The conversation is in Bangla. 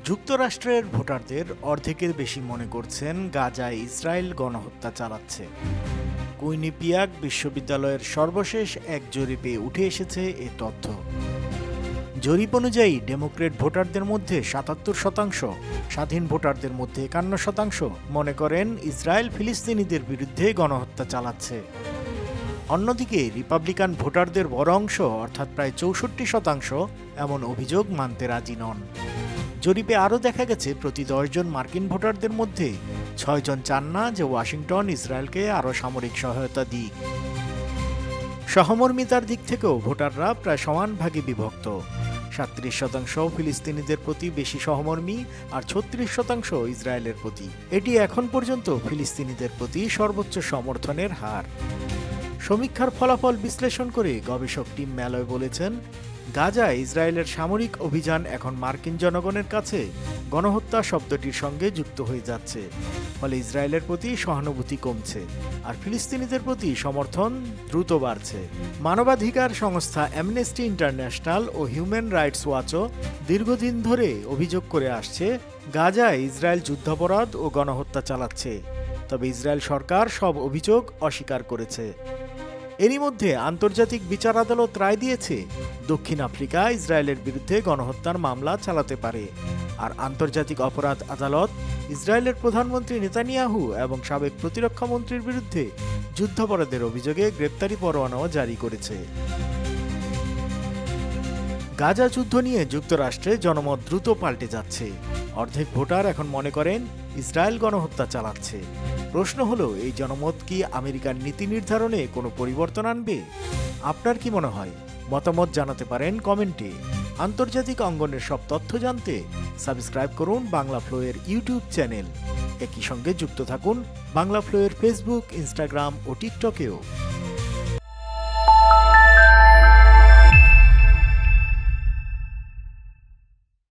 যুক্তরাষ্ট্রের ভোটারদের অর্ধেকের বেশি মনে করছেন গাজায় ইসরায়েল গণহত্যা চালাচ্ছে। কুইনিপিয়াক বিশ্ববিদ্যালয়ের সর্বশেষ এক জরিপে উঠে এসেছে এ তথ্য। জরিপ অনুযায়ী ডেমোক্রেট ভোটারদের মধ্যে ৭৭%, স্বাধীন ভোটারদের মধ্যে ৫১% মনে করেন ইসরায়েল ফিলিস্তিনিদের বিরুদ্ধে গণহত্যা চালাচ্ছে। অন্যদিকে রিপাবলিকান ভোটারদের বড় অংশ অর্থাৎ প্রায় ৬৪% এমন অভিযোগ মানতে রাজি নন। জরিপে আরও দেখা গেছে প্রতি ১০ জন মার্কিন ভোটারদের মধ্যে ৬ জন চান না যে ওয়াশিংটন ইসরায়েলকে আরও সামরিক সহায়তা দিক। সহমর্মিতার দিক থেকেও ভোটাররা প্রায় সমান ভাগে বিভক্ত। ৩৭% ফিলিস্তিনিদের প্রতি বেশি সহমর্মী আর ৩৬% ইসরায়েলের প্রতি। এটি এখন পর্যন্ত ফিলিস্তিনিদের প্রতি সর্বোচ্চ সমর্থনের হার। সমীক্ষার ফলাফল বিশ্লেষণ করে গবেষক টিম ম্যালয় বলেছেন, গাজায় ইসরায়েলের সামরিক অভিযান এখন মার্কিন জনগণের কাছে গণহত্যা শব্দটির সঙ্গে যুক্ত হয়ে যাচ্ছে। ফলে ইসরায়েলের প্রতি সহানুভূতি কমছে আর ফিলিস্তিনিদের প্রতি সমর্থন দ্রুত বাড়ছে। মানবাধিকার সংস্থা অ্যামনেস্টি ইন্টারন্যাশনাল ও হিউম্যান রাইটস ওয়াচও দীর্ঘদিন ধরে অভিযোগ করে আসছে, গাজায় ইসরায়েল যুদ্ধাপরাধ ও গণহত্যা চালাচ্ছে। তবে ইসরায়েল সরকার সব অভিযোগ অস্বীকার করেছে। এরই মধ্যে আন্তর্জাতিক বিচার আদালত রায় দিয়েছে, দক্ষিণ আফ্রিকা ইসরায়েলের বিরুদ্ধে গণহত্যার মামলা চালাতে পারে। আর আন্তর্জাতিক অপরাধ আদালত ইসরায়েলের প্রধানমন্ত্রী নেতানিয়াহু এবং সাবেক প্রতিরক্ষা মন্ত্রীর বিরুদ্ধে যুদ্ধাপরাধের অভিযোগে গ্রেপ্তারি পরোয়ানাও জারি করেছে। গাজা যুদ্ধ নিয়ে যুক্তরাষ্ট্রে জনমত দ্রুত পাল্টে যাচ্ছে। অর্ধেক ভোটার এখন মনে করেন ইসরায়েল গণহত্যা চালাচ্ছে। প্রশ্ন হলো, এই জনমত কি আমেরিকার নীতি নির্ধারণে কোনো পরিবর্তন আনবে? আপনার কি মনে হয়? মতামত জানাতে পারেন কমেন্টে। আন্তর্জাতিক অঙ্গনের সব তথ্য জানতে সাবস্ক্রাইব করুন বাংলা ফ্লো-এর ইউটিউব চ্যানেল। একই সঙ্গে যুক্ত থাকুন বাংলা ফ্লো-এর ফেসবুক, ইনস্টাগ্রাম ও টিকটকেও।